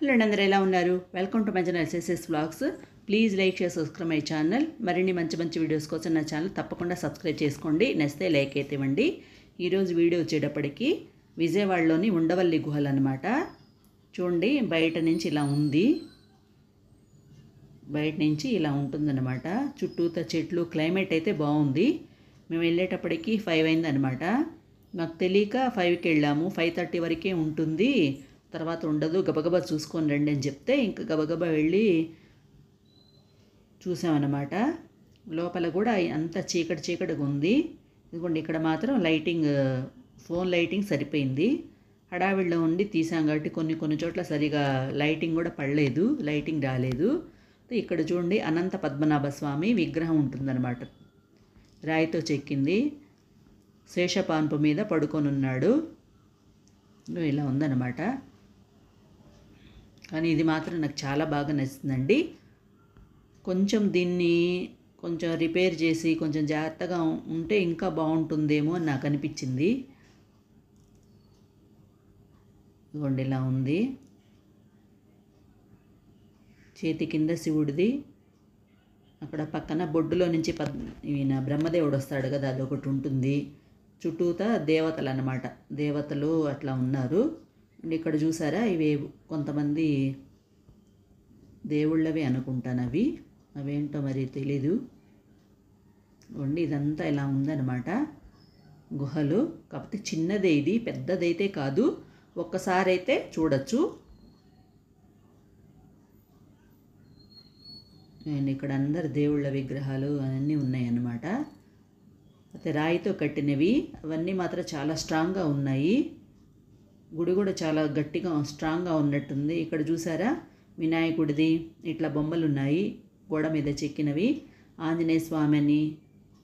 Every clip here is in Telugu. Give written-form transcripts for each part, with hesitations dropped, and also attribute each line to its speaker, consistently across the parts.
Speaker 1: హలో అండి, అందరూ ఎలా ఉన్నారు? Welcome to my channel SSS vlogs. Please like share subscribe my channel. మరిన్ని మంచి మంచి వీడియోస్ కోసం నా ఛానల్ తప్పకుండా సబ్స్క్రైబ్ చేసుకోండి. నచ్చితే లైక్ అయితే ఇవ్వండి. ఈరోజు వీడియో వచ్చేటప్పటికి విజయవాడలోని ఉండవల్లి గుహలు అనమాట. చూడండి, బయట నుంచి ఇలా ఉంది. బయట నుంచి ఇలా ఉంటుందన్నమాట. చుట్టూత చెట్లు, క్లైమేట్ అయితే బాగుంది. మేము వెళ్ళేటప్పటికి 5 అయిందనమాట. నాకు తెలియక 5కి వెళ్ళాము. 5:30 వరకే ఉంటుంది, తర్వాత ఉండదు, గబగబా చూసుకొని రండి అని చెప్తే ఇంకా గబగబా వెళ్ళి చూసామన్నమాట. లోపల కూడా అంత చీకటి చీకటిగా ఉంది. ఇదిగోండి, ఇక్కడ మాత్రం లైటింగ్, ఫోన్ లైటింగ్ సరిపోయింది. హడావిడిలో ఉండి తీసాం కాబట్టి కొన్ని చోట్ల సరిగా లైటింగ్ కూడా పడలేదు, లైటింగ్ రాలేదు. ఇక్కడ చూడండి, అనంత పద్మనాభ స్వామి విగ్రహం ఉంటుందన్నమాట. రాయితో చెక్కింది. శేషపాన్పు మీద పడుకొని ఉన్నాడు. ఇలా ఉందన్నమాట. కానీ ఇది మాత్రం నాకు చాలా బాగా నచ్చిందండి. కొంచెం దీన్ని కొంచెం రిపేర్ చేసి కొంచెం జాగ్రత్తగా ఉంటే ఇంకా బాగుంటుందేమో అని నాకు అనిపించింది. ఇదిగోండి, ఇలా ఉంది. చేతి కింద శివుడిది, అక్కడ పక్కన బొడ్డులో నుంచి ఈయన బ్రహ్మదేవుడు వస్తాడు కదా, అదొకటి ఉంటుంది. చుట్టూతా దేవతలు అన్నమాట, దేవతలు అట్లా ఉన్నారు. ఇక్కడ చూసారా, ఇవి కొంతమంది దేవుళ్ళవి అనుకుంటాను. అవేంటో మరి తెలీదు. ఉండి ఇదంతా ఇలా ఉందన్నమాట గుహలు. కాకపోతే చిన్నదే, ఇది పెద్దదైతే కాదు. ఒక్కసారి అయితే చూడొచ్చు. అండ్ ఇక్కడ అందరు దేవుళ్ళ విగ్రహాలు అన్నీ ఉన్నాయన్నమాట. అయితే రాయితో కట్టినవి, అవన్నీ మాత్రం చాలా స్ట్రాంగ్గా ఉన్నాయి. గుడి కూడా చాలా గట్టిగా స్ట్రాంగ్గా ఉన్నట్టుంది. ఇక్కడ చూసారా, వినాయకుడిది ఇట్లా బొమ్మలు ఉన్నాయి గోడ మీద చెక్కినవి. ఆంజనేయ స్వామి అని,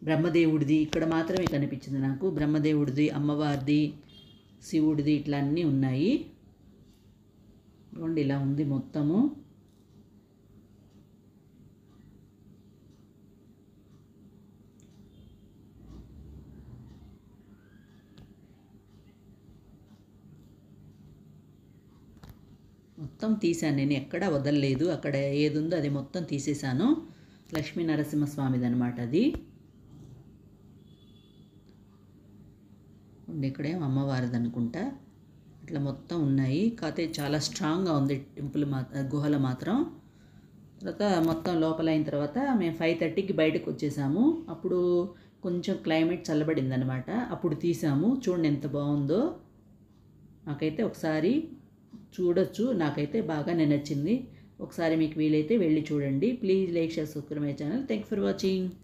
Speaker 1: బ్రహ్మదేవుడిది ఇక్కడ మాత్రమే కనిపించింది నాకు. బ్రహ్మదేవుడిది, అమ్మవారిది, శివుడిది ఇట్లా అన్నీ ఉన్నాయి. చూడండి, ఇలా ఉంది మొత్తము. మొత్తం తీసాను నేను, ఎక్కడా వదలలేదు. అక్కడ ఏది ఉందో అది మొత్తం తీసేశాను. లక్ష్మీ నరసింహస్వామిది అనమాట అది. ఇక్కడేం అమ్మవారిది అనుకుంటా. ఇట్లా మొత్తం ఉన్నాయి. కాకపోతే చాలా స్ట్రాంగ్గా ఉంది టెంపుల్ గుహలు మాత్రం. తర్వాత మొత్తం లోపల అయిన తర్వాత మేము 5:30కి బయటకు వచ్చేసాము. అప్పుడు కొంచెం క్లైమేట్ చల్లబడింది అనమాట. అప్పుడు తీసాము. చూడండి ఎంత బాగుందో. నాకైతే ఒకసారి చూడొచ్చు, నాకైతే బాగానే నచ్చింది. ఒకసారి మీకు వీలైతే వెళ్ళి చూడండి. Please like share subscribe my channel. Thank for watching.